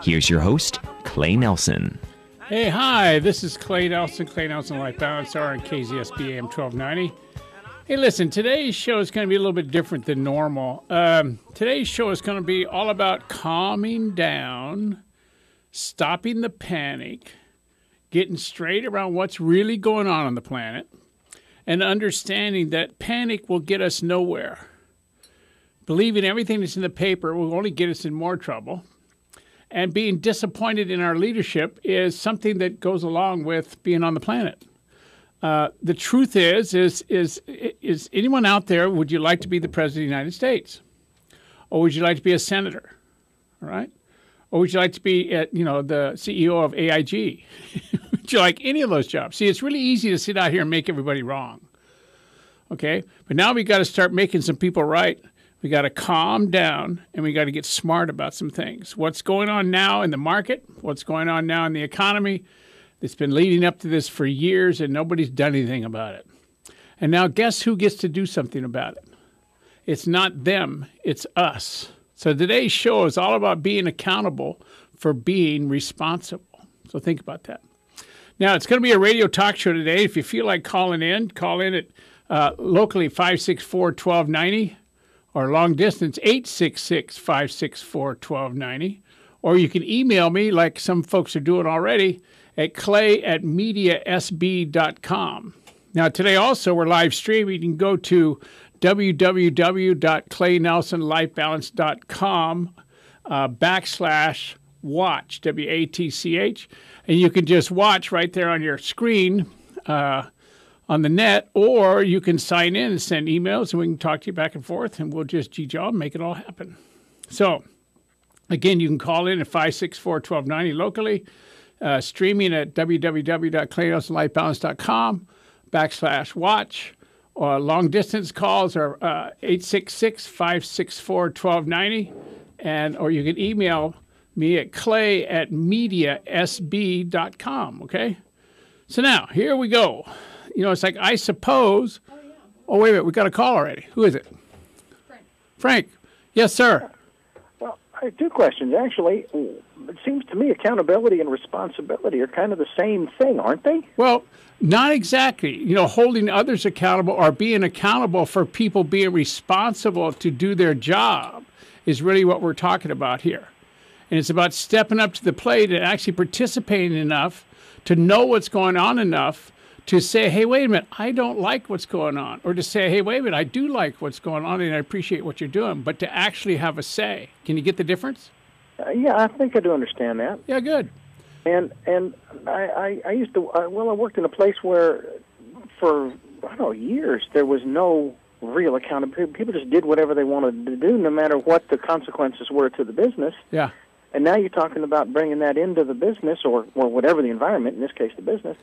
Here's your host, Clay Nelson. Hey, hi, this is Clay Nelson Life Balance, on KZSB AM 1290. Hey, listen, today's show is going to be a little bit different than normal. Today's show is going to be all about calming down, stopping the panic, getting straight around what's really going on the planet, and understanding that panic will get us nowhere. Believing everything that's in the paper will only get us in more trouble. And being disappointed in our leadership is something that goes along with being on the planet. The truth is anyone out there, would you like to be the President of the United States? Or would you like to be a senator? All right? Or would you like to be the CEO of AIG? Would you like any of those jobs? See, it's really easy to sit out here and make everybody wrong. Okay? But now we got to start making some people right. We got to calm down, and we got to get smart about some things. What's going on now in the market? What's going on now in the economy? It's been leading up to this for years, and nobody's done anything about it. And now guess who gets to do something about it? It's not them, it's us. So today's show is all about being accountable for being responsible. So think about that. Now, it's going to be a radio talk show today. If you feel like calling in, call in at locally 564-1290. Or long distance, 866-564-1290. Or you can email me, like some folks are doing already, at clay@mediasb.com. Now, today also, we're live streaming. You can go to www.claynelsonlifebalance.com /watch, WATCH. And you can just watch right there on your screen on the net, or you can sign in and send emails, and we can talk to you back and forth, and we'll just G-job and make it all happen. So, again, you can call in at 564-1290 locally, streaming at www.claynelsonlifebalance.com /watch, or long-distance calls are 866-564-1290, or you can email me at clay@mediasb.com, okay? So now, here we go. You know, it's like, I suppose. Oh, wait a minute. We got a call already. Who is it? Frank. Yes, sir. Well, I have two questions, actually. It seems to me accountability and responsibility are kind of the same thing, aren't they? Well, not exactly. You know, holding others accountable or being accountable for people being responsible to do their job is really what we're talking about here. And it's about stepping up to the plate and actually participating enough to know what's going on enough to say, hey, wait a minute, I don't like what's going on. Or to say, hey, wait a minute, I do like what's going on and I appreciate what you're doing. But to actually have a say. Can you get the difference? Yeah, I think I do understand that. Yeah, good. And I used to, I worked in a place where for, years, there was no real accountability. People just did whatever they wanted to do, no matter what the consequences were to the business. Yeah. And now you're talking about bringing that into the business or whatever the environment, in this case the business.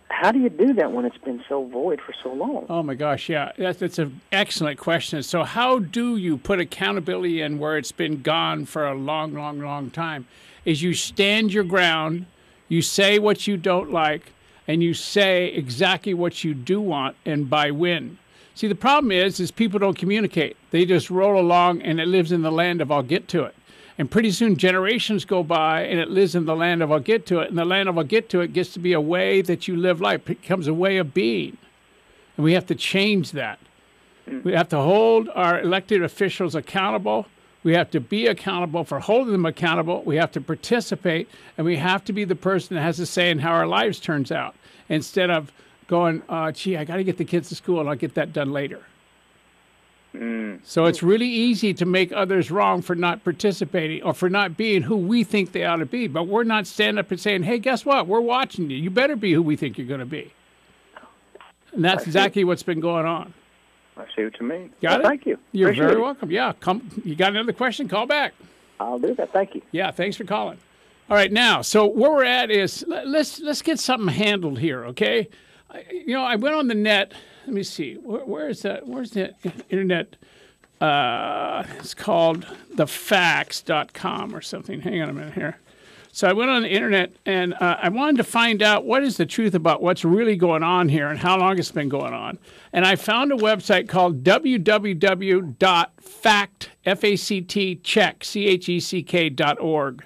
How do you do that when it's been so void for so long? Oh, my gosh, yeah. That's an excellent question. So how do you put accountability in where it's been gone for a long, long, long time? Is you stand your ground, you say what you don't like, and you say exactly what you do want and by when. See, the problem is people don't communicate. They just roll along, and it lives in the land of I'll get to it. And pretty soon generations go by, and it lives in the land of I'll get to it. And the land of I'll get to it gets to be a way that you live life. It becomes a way of being. And we have to change that. We have to hold our elected officials accountable. We have to be accountable for holding them accountable. We have to participate. And we have to be the person that has a say in how our lives turns out. Instead of going, gee, I got to get the kids to school, and I'll get that done later. So it's really easy to make others wrong for not participating or for not being who we think they ought to be. But we're not standing up and saying, hey, guess what? We're watching you. You better be who we think you're going to be. And that's exactly what's been going on. I see what you mean. Got it? Thank you. You're Appreciate very it. welcome. Yeah. You got another question? Call back. I'll do that. Thank you. Yeah. Thanks for calling. All right. Now, so where we're at is let's get something handled here. Okay. I went on the net. Let me see. Where is that? Where's the internet? It's called thefacts.com or something. Hang on a minute here. So I went on the internet, and I wanted to find out what is the truth about what's really going on here and how long it's been going on. And I found a website called www.factcheck.org.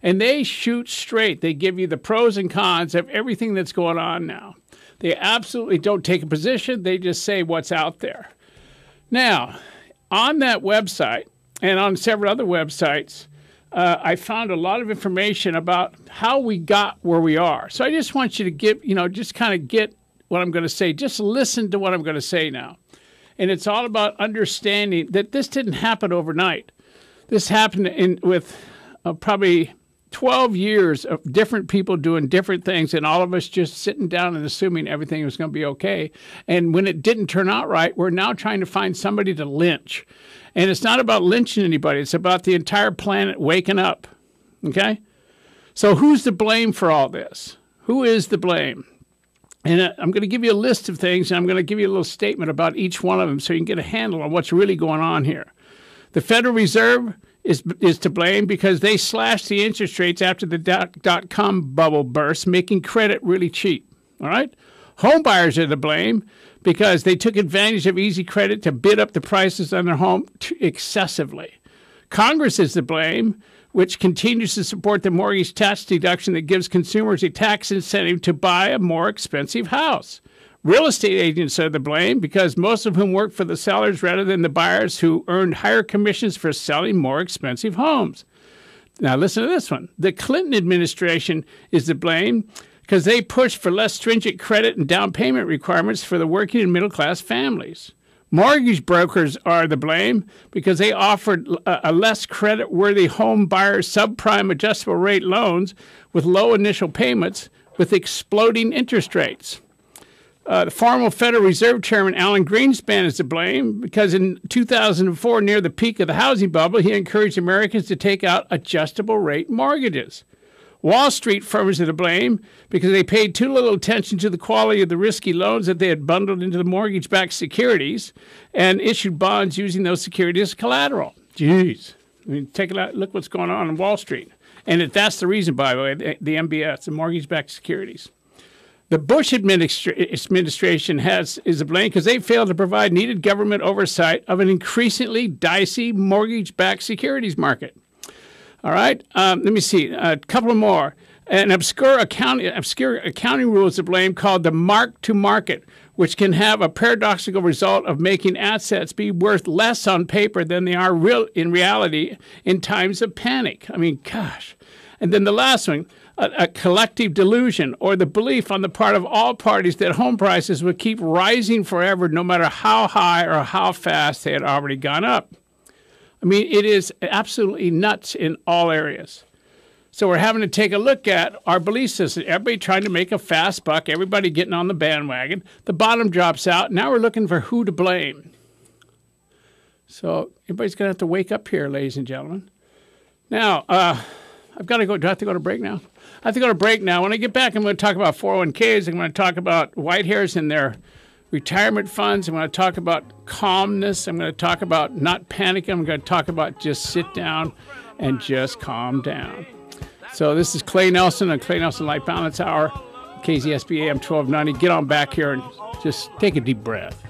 And they shoot straight. They give you the pros and cons of everything that's going on now. They absolutely don't take a position. They just say what's out there. Now, on that website and on several other websites, I found a lot of information about how we got where we are. So I just want you to get, just kind of get what I'm going to say. Just listen to what I'm going to say now. And it's all about understanding that this didn't happen overnight. This happened with probably 12 years of different people doing different things, and all of us just sitting down and assuming everything was going to be okay. And when it didn't turn out right, we're now trying to find somebody to lynch. And it's not about lynching anybody. It's about the entire planet waking up. Okay? So who's to blame for all this? Who is to blame? And I'm going to give you a list of things, and I'm going to give you a little statement about each one of them so you can get a handle on what's really going on here. The Federal Reserve is to blame because they slashed the interest rates after the dot-com bubble burst, making credit really cheap. All right? Home buyers are to blame because they took advantage of easy credit to bid up the prices on their home excessively. Congress is to blame, which continues to support the mortgage tax deduction that gives consumers a tax incentive to buy a more expensive house. Real estate agents are to blame because most of whom work for the sellers rather than the buyers who earned higher commissions for selling more expensive homes. Now listen to this one. The Clinton administration is to blame because they pushed for less stringent credit and down payment requirements for the working and middle-class families. Mortgage brokers are to blame because they offered a less credit-worthy home buyers subprime adjustable rate loans with low initial payments with exploding interest rates. The former Federal Reserve Chairman Alan Greenspan is to blame because in 2004, near the peak of the housing bubble, he encouraged Americans to take out adjustable rate mortgages. Wall Street firms are to blame because they paid too little attention to the quality of the risky loans that they had bundled into the mortgage-backed securities and issued bonds using those securities as collateral. Jeez. I mean, take a look what's going on Wall Street. And that's the reason, by the way, the MBS, the mortgage-backed securities. The Bush administration is to blame because they failed to provide needed government oversight of an increasingly dicey mortgage-backed securities market. All right, let me see, a couple more. An obscure accounting rule is to blame called the mark-to-market, which can have a paradoxical result of making assets be worth less on paper than they are in reality in times of panic. I mean, gosh. And then the last one, a collective delusion or the belief on the part of all parties that home prices would keep rising forever no matter how high or how fast they had already gone up. I mean, it is absolutely nuts in all areas. So we're having to take a look at our belief system. Everybody trying to make a fast buck, everybody getting on the bandwagon. The bottom drops out. Now we're looking for who to blame. So everybody's going to have to wake up here, ladies and gentlemen. Now, I've got to go. Do I have to go to break now? I have to go to break now. When I get back, I'm going to talk about 401ks. I'm going to talk about white hairs and their retirement funds. I'm going to talk about calmness. I'm going to talk about not panicking. I'm going to talk about just sit down and just calm down. So this is Clay Nelson and Clay Nelson Life Balance Hour, KZSB AM 1290. Get on back here and just take a deep breath.